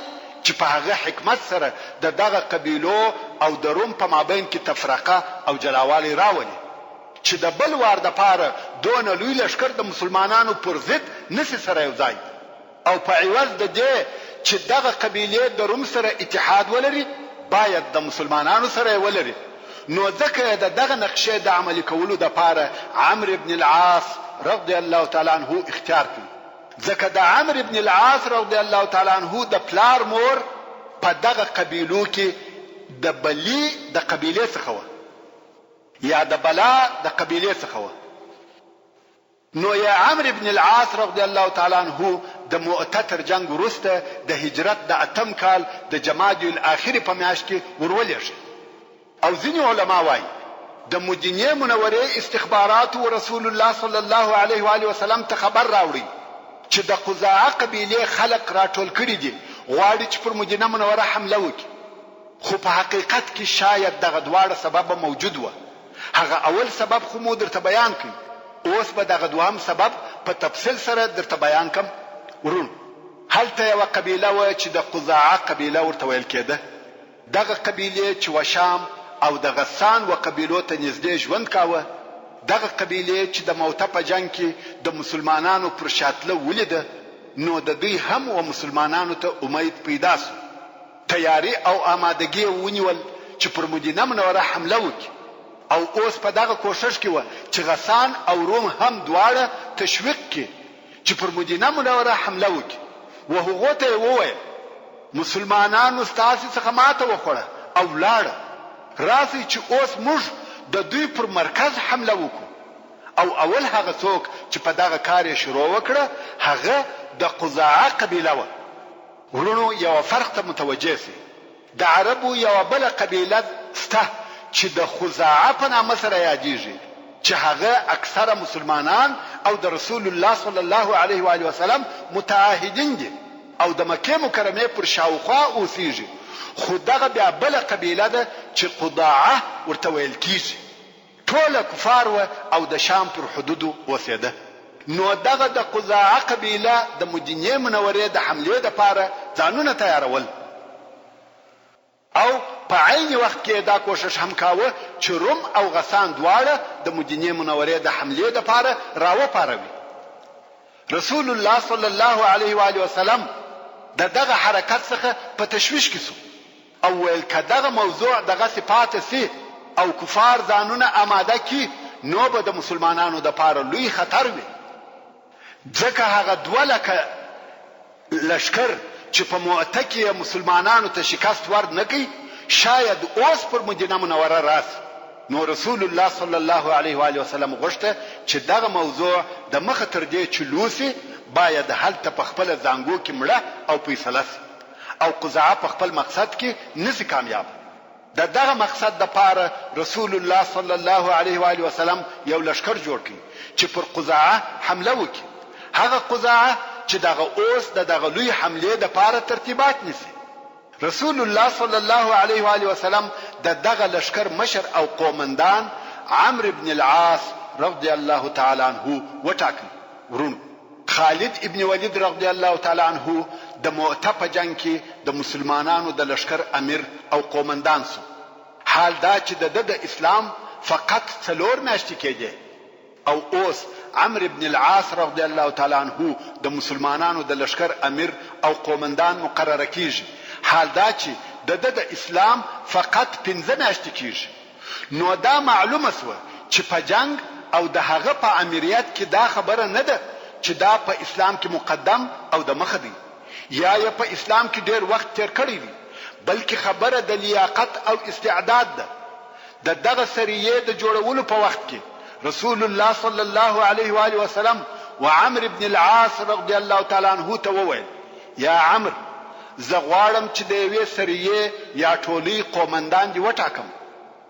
چې په هغه حکمت سره دغه قبیلو او د روم په مابین کې تفرقه او جلاوالی راولي، چې د بل وار دپاره دونه لوی لښکر د مسلمانانو پر ضد نسي سره یو ځای، او په عوض د دې چې دغه قبیلې د روم سره اتحاد ولري باید د مسلمانانو سره ولري. نو ځکه دغه نقشې د عملي کولو دپاره عمرو بن العاص رضی الله تعالی عنه اختیار کړي، ځکه د عمرو بن العاص رضی الله تعالی عنه د پلار مور په دغه قبیلو کې د بلی د قبیلې څخه وه، یا د بلا د قبیلې څخه وه. نو یا عمرو بن العاص رضی الله تعالی عنه د مؤته تر جنگ وروسته د هجرت د 8م کال د جمادی الاخر په میاشت کې ورولېږي. او ځینې علما وایي د مدینې منورې استخباراتو رسول الله صلی الله علیه و آله وسلم ته خبر راوړي چې د قزاعه قبیلې خلق راټول کړي دي، غواړي چې پر مدینه منوره حمله وکړي. خو په حقیقت کې شاید دغه دواړه سبب موجود و. هغه اول سبب خو مو درته بیان کړي، اوس به دغه دوهم سبب په تفصیل سره درته بیان کم. ورون، هلته یوه قبیله وه چې د قزاعه قبیله ورته ویل کېده. دغه قبیلې چې و شام او د غسان و قبیلو ته نږدې ژوند کاوه. دغه قبیلې چې د موته په جنگ کې د مسلمانانو پر شاتله ولیده، نو د دوی هم و مسلمانانو ته امید پیدا سو. تیاری او آمادګي ونیول چې پر مدینه منوره حمله وکړي، او اوس په دغه کوشش کې و چې غسان او روم هم دواړه تشویق کړي چې پر مدینه منوره حمله وکړي. و هغو ته یې وویل مسلمانانو ستاسې څخه ماته وخوړه او ولاړه، راسئ چې اوس موږ د دوی پر مرکز حمله وکړو. او اول هغه څوک چې په دغه کار یې شروع وکړه هغه د قزاعه قبیله وه. ورونو، یو فرق ته متوجه سئ. د عربو یو بله قبیله سته چې د خزاعه په نامه سره یادیږي، چې هغه اکثره مسلمانان او د رسول الله صلی الله علیه و آله وسلم متعاهدین دي او د مکې مکرمې پر شاوخوا اوسیږي. خو دغه بیا بله قبیله ده چې قضاعه ورته ویل کیږي، ټوله کفار و او د شام پر حدودو اوسېده. نو دغه د قضاعه قبیله د مدینې منورې د حملې دپاره ځانونه تیارول، او په عین وخت کې دا کوشش هم کاوه چې روم او غسان دواړه د مدینې منورې د حملې دپاره راوپاروي. رسول الله صلی الله علیه و آله وسلم د دغه حرکت څخه په تشویش کې سو او ویل که دغه موضوع دغه صفات سي او کفار ځانونه آماده کی نو به د مسلمانانو د پاره لوی خطر وي ځکه هغه 2 لکه لشکر چې په موته کې مسلمانانو ته شکست ور نه کوي شاید اوس پر مدینه منوره راسي نو رسول الله صلی الله علیه و آله وسلم غوښته چې دغه موضوع د مخه تر دې چې لوسی باید هلته په خپل زنګو کې مړه او فیصله شي او قزعه په خپل مقصد کې نسی کامیاب دغه مقصد د پاره رسول الله صلی الله علیه و آله وسلم یو لشکر جوړ کړي چې پر قزعه حمله وکړي هغه قزعه چې دغه اوس دغه لوی حمله د پاره ترتیبات نیسي رسول الله صلی الله علیه و آله وسلم دغه لشکر مشر او قومندان عمرو ابن العاص رضی الله تعالی عنه وټاکل ورونو خالد ابن ولید رضی الله تعالی عنه د موته په جنگ کې د مسلمانانو د لشکر امیر او قومندان سو حال دا چې د اسلام فقط 4 میاشتې کېده او اوس عمرو ابن العاص رضی الله تعالی عنه د مسلمانانو د لشکر امیر او قومندان مقرره کیږي حال دا چې د اسلام فقط 15 میاشتې کیږي نو دا معلومه سو چې په جنگ او د هغه په امریت کې دا خبره نه ده چې دا په اسلام کې مقدم او د مخ دی یا په اسلام کې ډیر وخت تیر کړی دی بلکې خبره د لیاقت او استعداد ده دغه سریه د جوړولو په وخت کې رسول الله صلی الله علیه و آله وسلم وعمر ابن العاص رضی الله تعالی عنه ته وویل یا عمر زه غواړم چې د یوې سریه یا ټولي قومندان دی وټاکم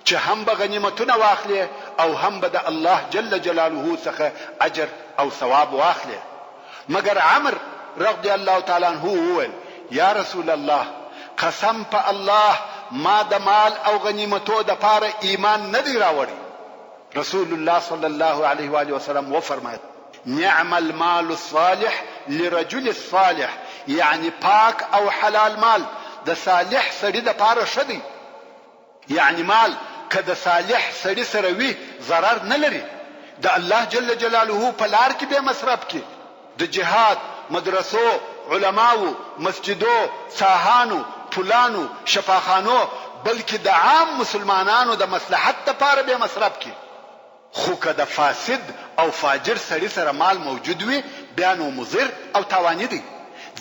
چې هم به غنیمتونه واخلي او هم به د الله جل جلاله څخه اجر او ثواب واخلي مگر عمر رضی الله تعالی عنه وویل یا رسول الله قسم په الله ما د مال او غنیمتو د پاره ایمان نه دی راوړی رسول الله صلی الله علیه و آله وسلم وفرمایل نعم المال الصالح لرجل الصالح یعنی پاک او حلال مال د صالح سړي د پاره شدي یعنی مال که د صالح سړي سره وي ضرر نه لري د الله جل جلاله په لار کې به مصرف کی د جهاد مدرسو علماو مسجدو ساحانو پلانو شفاخانو بلکې د عام مسلمانانو د مصلحت لپاره به مصرف کی خو که د فاسد او فاجر سړي سره مال موجود وي بیا نو مضر او تاواني دی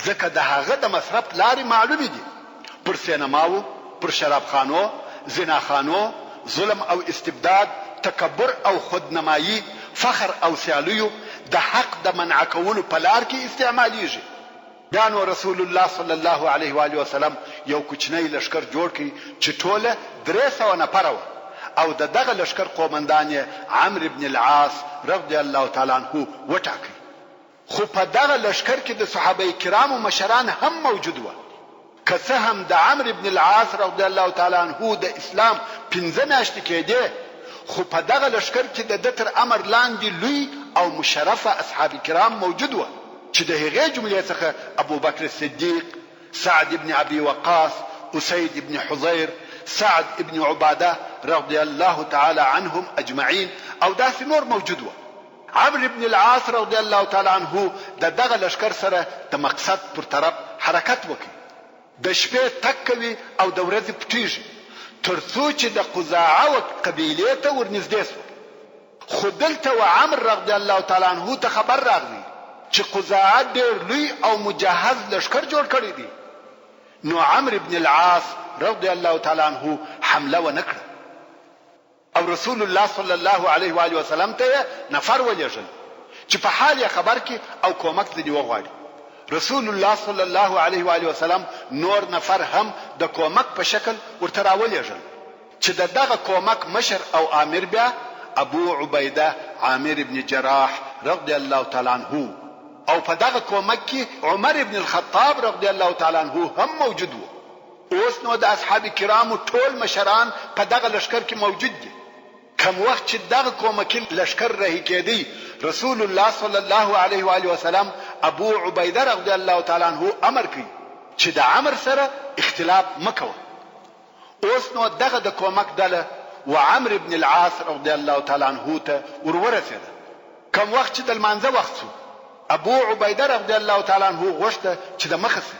ځکه د هغه د مصرف لارې معلومې دي پر سینماو پر شرابخانو زناخانو ظلم او استبداد تکبر او خودنمایی فخر او سیالیو د حق د منع کولو په لار کې استعمالیږي بیا نو رسول الله صلی الله علیه و آله وسلم یو کوچنی لشکر جوړ کړي چې ټوله 300 نفر او دغه لشکر قومندان عمرو ابن العاص رضی الله تعالی عنه وټاکي خو په دغه لشکر کې د صحابه کرامو مشران هم موجود و که څه هم د عمرو ابن العاص رضی الله تعالی عنه د اسلام 15 میاشتې کېده خو په دغه لشکر کې د تر امر لاندې لوی او مشرفه اصحاب کرام موجود و چې د هغې جملې څخه ابو بکر صدیق سعد ابن ابي وقاص اسيد ابن حضير سعد ابن عباده رضی الله تعالی عنهم اجمعین او داسې نور موجود و عمرو ابن العاص رضی الله تعالی عنه دغه لشکر سره د مقصد پر طرف حرکت وکړي د شپې تک کوي او د ورځې پټیږي ترڅو چې د قزاعه قبیله ته ورنږدې شو خو دلته و عمرو رضی الله تعالی عنه ته خبر راغلی چې قزاعه ډېر لوی او مجهز لشکر جوړ کړی دی نو عمرو ابن العاص رضی الله تعالی عنه حمله ونکړه او رسول الله صلی الله علیه و آله وسلم ته نفر ولېږل چې په حال خبر کې او کومک دې وغواړي رسول الله صلی الله علیه و آله وسلم نور نفر هم د کومک په شکل ورته راولېږل چې دغه کومک مشر او امیر بیا ابو عبیده عامر ابن جراح رضی الله تعالی عنه او په دغه کومک کې عمر ابن الخطاب رضی الله تعالی عنه هم موجود و اوس نو د اصحاب کرامو ټول مشران په دغه لشکر کې موجود دي کوم وخت چې دغه کومکی لشکر رهي کېدی رسول الله صلی الله علیه و آله وسلم ابو عبیده رضی الله تعالی عنه امر کوي چې د عمر سره اختلاف مکوه اوس نو دغه د کومک دله و عمرو ابن العاص رضی الله تعالی عنه ته ورورسېده کوم وخت چې د لمانځه وخت شو ابو عبیده رضی الله تعالی عنہ غوښته چې د مخه سي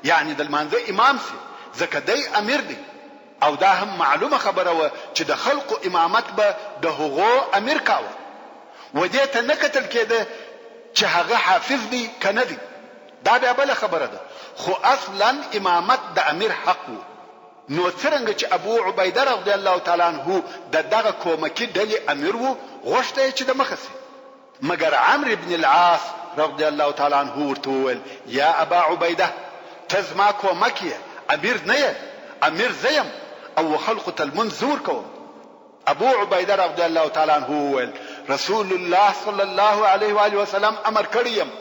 یعنی د لمانځه امام سي ځکه دی امیر دی او دا هم معلومه خبره و چې د خلقو امامت به د هغو امیر کاوه و دې ته نه کتل کېده چې هغه حافظ دی که نه دی دا بیا بله خبره ده خو اصلا امامت د امیر حق و نو څرنګه چې ابو عبیده رضی الله تعالی عنہ د دغه کومکی ډلې امیر و غوښته چې د مخه سي مګر عمرو بن العاص رضی الله تعالی عنہ ورته وویل یا ابا عبیده ته زما کومک یې امیر نه یې امیر زه یم او خلقو ته لمونځ زور کوم ابو عبیده رضی الله تعالی عنہ وویل رسول الله صلی الله علیه و آله وسلم امر کړی یم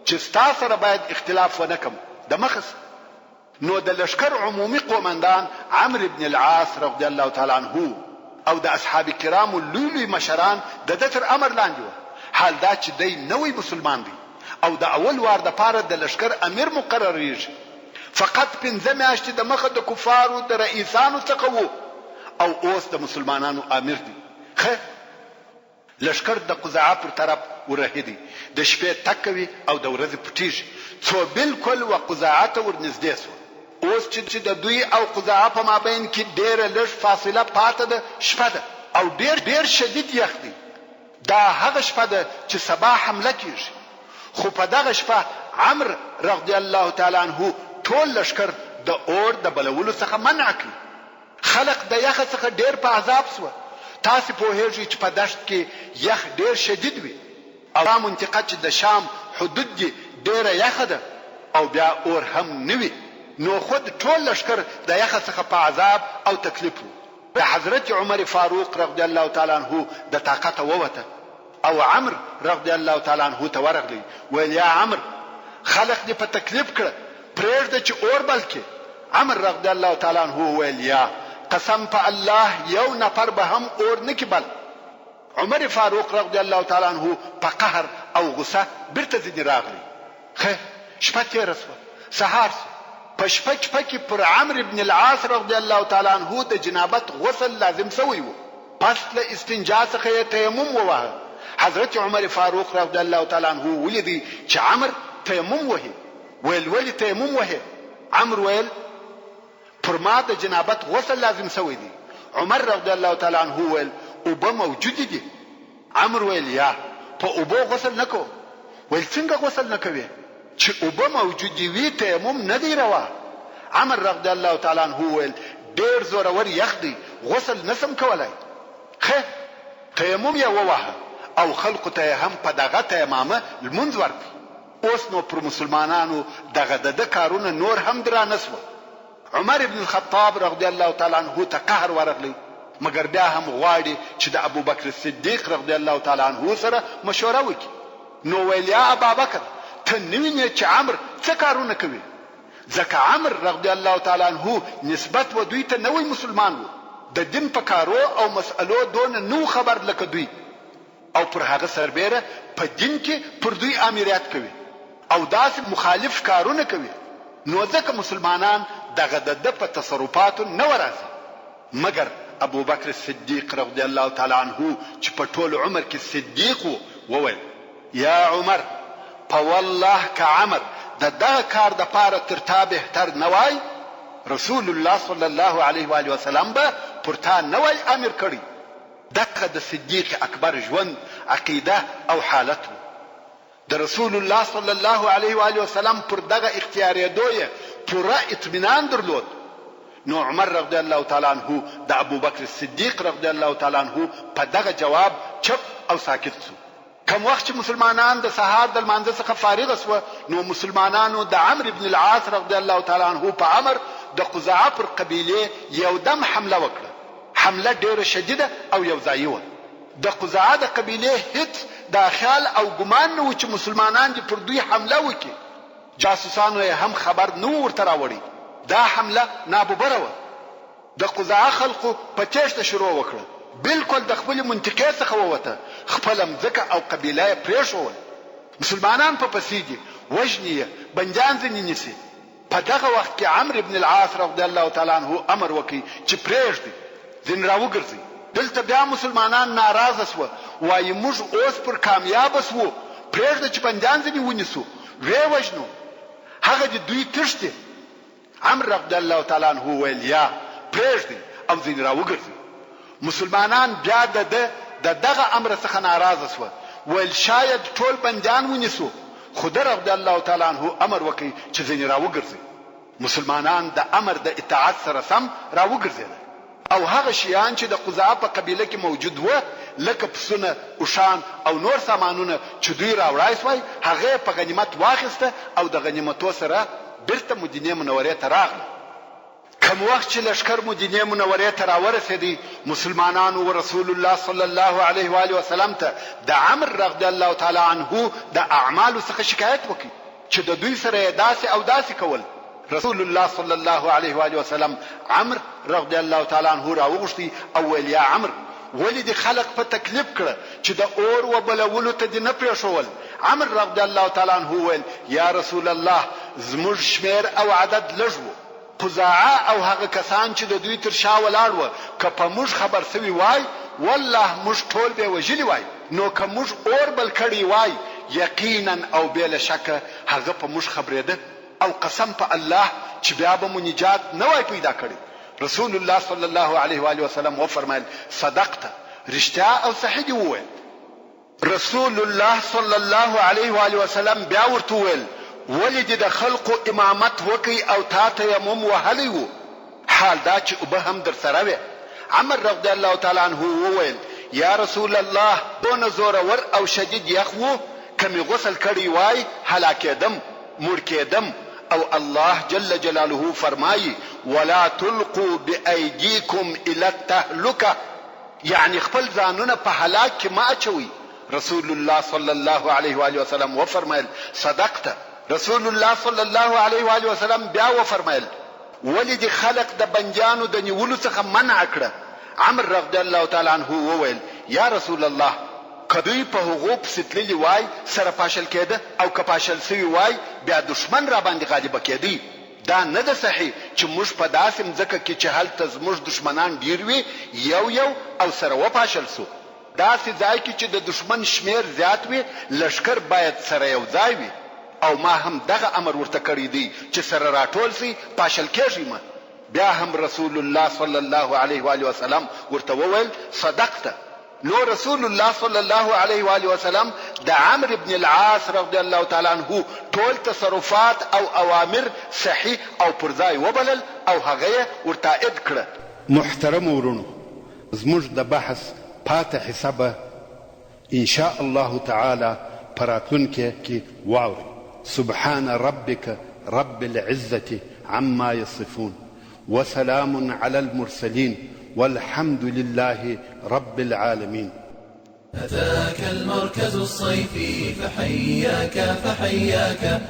چې ستا سره باید اختلاف ونه کم د مخه نو د لشکر عمومي قومندان عمرو بن العاص رضی الله تعالی عنہ او د اصحاب کرامو لوی مشران د ده تر امر لاندې وو حال دا چې دی نوی مسلمان دی او د اول وار د پاره د لشکر امیر مقرریږي فقط 15 میاشتې د مخه د کفارو د رئیسانو څخه وو او اوس د مسلمانانو امیر دی لشکر د قزاعه پر طرف ورهدي د شپې تک کوي او د ورځې پټیږي څو بالکل و قزاعه ته ورنږدې سو اوس چې د دوی او قزاعه په مابین کې ډېره لږ فاصله پاته ده شپه ده او ډېر شدید یخ دی دا هغه شپه ده چې سبا حمله کیږي خو په دغه شپه عمرو رضی الله تعالی عنہ ټول لشکر د اور د بلولو څخه منع کړ خلق د یخ څخه ډېر په عذاب سو تاسو په هیڅ چې په دشت کې یخ ډېر شدید وي او دا منطقه چې د شام حدود دي ډېره یخ ده او بیا اور هم نه وي نو خود ټول لشکر د یخ څخه په عذاب او تکلیف وو د حضرت عمر فاروق رضی الله تعالی عنہ د طاقت ووته او عمرو رضی الله تعالی عنہ ته ورغلی ویل یا عمرو خلق دې په تکلیف کړ پرېږده چې اور بل کې عمرو رضی الله تعالی عنہ ویل یا قسم په الله یو نفر به هم اور نه کې بل عمر فاروق رضی الله تعالی عنہ په قهر او غصه بیرته ځینې راغلی شپه تېره سوه سهار سو په شپه کې پر عمرو بن العاص رضی الله تعالی عنہ د جنابت غسل لازم سوی و پس له استنجا څخه یې تیمم وواهه حضرت عمر فاروق رضی الله تعالی عنہ ولیدي چې عمرو تیمم وهي ویل ولې تیمم وهي عمرو ویل پر ما د جنابت غسل لازم سوی دی عمر رضی الله تعالی عنہ ویل اوبه موجود دي عمرو ویل یا په اوبه غسل نکو ویل څنګه غسل نکوي چې اوبه موجود وي تیمم نه دی روا عمر رضی الله تعالی عنہ ویل ډیر زورور یخ دی غسل نسم کولای تیمم یې ووهه او خلقو ته هم په دغه تیمامه لمونځ ورکړي اوس نو پر مسلمانانو دغه د کارونه نور هم درانه سوه عمر بن الخطاب رضی الله تعالی عنہ ته قهر ورغلی مګر بیا هم غواړي چې د ابو بکر صدیق رضی الله تعالی عنہ سره مشوره وکړي نو ویل یا ابا بکر ته نوینه چې عمرو څه کارونه کوي ځکه عمرو رضی الله تعالی عنہ نسبت و دوی ته نوی مسلمان و د دین په کارو او مسئلو دون نو خبر لکه دوی او پر هغه سربېره په دین کې پر دوی امریت کوي او داسې مخالف کارونه کوي نو ځکه مسلمانان دغه د په تصرفاتو نه ورازي مګر ابو بکر صدیق رضی الله تعالی عنہ چې په ټول عمر کې صدیق وویل یا عمر په والله که عمر دغه کار د پاره تر تا بهتر نه وای رسول الله صلی الله علیه و آله وسلم به پر تا نه وای امر کړی دغه د صدیق اکبر ژوند عقیده او حالت د رسول الله صلی الله علیه و آله وسلم پر دغه اختیاریدو پورا اطمینان درلود نو عمر رضی الله تعالی عنہ د ابو بکر صدیق رضی الله تعالی عنہ په دغه جواب چپ او ساکت شو کوم وخت چې مسلمانان د سهار د لمانځه څخه فارغ شو نو مسلمانانو د عمرو بن العاص رضی الله تعالی عنہ په امر د قزاعه پر قبیله یو دم حمله وکړه حمله ډیره شدیده او یو ځای و د قزاعه د قبیله هیڅ د خیال او ګمان نه و چې مسلمانان دې پر دوی حمله وکړي جاسوسانو هم خبر نو ورته راوړي دا حمله ناببره و د قزاعه خلقو په تېښته شروع وکړه بالکل د خپل منطقې څخه ووته خپل مځکه او قبیله یې پرېښول مسلمانان په پسې دي وژني یې بندیان ځینې نیسي په دغه وخت کې عمرو بن العاص رضی الله تعالی عنہ امر وکړي چې پرېږدي ځین راوګرځي دلته بیا مسلمانان ناراضه سوه وایي موږ اوس پر کامیابه سوو پرېږده چې بندیان ځینې ونیسو ویې وژنو هغه د دوی تښتي عمرو رضی الله تعالی عنه وویل یا پرېږدئ او ځینې راوګرځئ مسلمانان بیا د دغه امر څخه ناراضه شوه ویل شاید ټول بندیان ونیسو خو ده رضی الله تعالی عنه امر وکړي چې ځینې راوګرځئ مسلمانان د امر د اطاعت سره سم راوګرځېدل او هغه شیان چې د قضاء په قبیله کې موجود وه لکه پسونه اوښان او نور سامانونه چې دوی راوړای سوی هغه په غنیمت واخیسته او د غنیمتو سره بیرته مدینې منورې ته راغله کم وخت چې لشکر مدینې منورې ته راورسېدی مسلمانانو و رسول الله صلی الله علیه و آله وسلم ته د عمرو رضی الله تعالی عنه د اعمالو څخه شکایت وکړي چې د دوی سره داسې او داسې کول رسول الله صلی الله علیه و آله وسلم عمرو رضی الله تعالی عنه راوغوښتي او ویل یا عمرو ولې دې خلق په تکلیف کړه چې د اور و بلولو ته دې نه پرېښول عمرو رضی الله تعالی عنه ویل یا رسول الله زموږ شمیر او عدد لږ و قضاعه او هغه کسان چې د دوی تر شا ولاړ وه که په موږ خبر سوي وای والله موږ ټول به وژلي وای نو که موږ اور بل کړی وای یقینا او بې له شکه هغه په موږ خبرېده او قسم په الله چې بیا به مو نجات نه وای پیدا کړی رسول الله صلی الله علیه و آله وسلم وفرمایل صدقته رښتیا او صحیح دې وویل رسول الله صلی الله علیه و آله وسلم بیا ورته وویل ولې دې د خلقو امامت وکړي او تا تیمم وهلی و حال دا چې اوبه هم در سره وې عمرو رضی الله تعالی عنه وویل یا رسول الله دونه زورور او شدید یخ و که مې غسل کړی وای هلاکېدم مړ کېدم او الله جل جلاله فرمایي ولا تلقوا بأيديكم الى التهلكه یعنی خپل ځانونه په هلاک کې ما اچوي رسول الله صلی الله علیه و آله وسلم وفرمایل صدقته رسول الله صلی الله علیه و آله وسلم بیا وفرمایل ولې دې خلق د بندیانو د نیولو څخه منع کړه عمرو رضی الله تعالی عنه وویل یا رسول الله که دوی په هغو پسې تللي وای سره پاشل کېده او که پاشل سوي وای بیا دشمن را باندې غالبه کېدی دا نه ده صحیح چې موږ په داسې مځکه کې چې هلته زموږ دشمنان ډیر وي یو او سره وپاشل سو داسې ځای کې چې د دشمن شمیر زیات وي لشکر باید سره یو ځای وي او ما هم دغه امر ورته کړی دی چې سره راټول سي پاشل کېږي ما بیا هم رسول الله صلی الله علیه و آله وسلم ورته وویل صدقته نو رسول الله صلی الله علیه و آله وسلم د عمرو بن العاص رضی الله تعالی عنه ټول تصرفات او اوامر صحیح او پرځای وبلل او هغه ورته تائید کړه محترم ورونو زموږ د بحث پاتې حسابه ان شاء الله تعالی پراتونکو کې واوري سبحان ربك رب العزة عما يصفون وسلام على المرسلين والحمد لله رب العالمين أتاك المركز الصيفي فحياك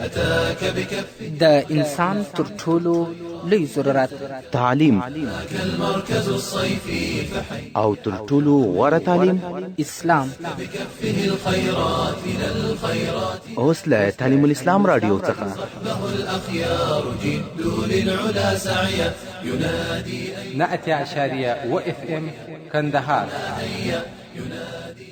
أتاك بكف د انسان تر ټولو لوی ضرورت تعلیم أتاك المركز الصيفي او تر ټولو غوره تعلیم اسلام بكفه الخيرات إلى الخيرات اوس له تعلیم الاسلام رادیو څخه صحبه الأخيار جدوا للعلا سعيا ينادي 100.1 FM کندهار ينادي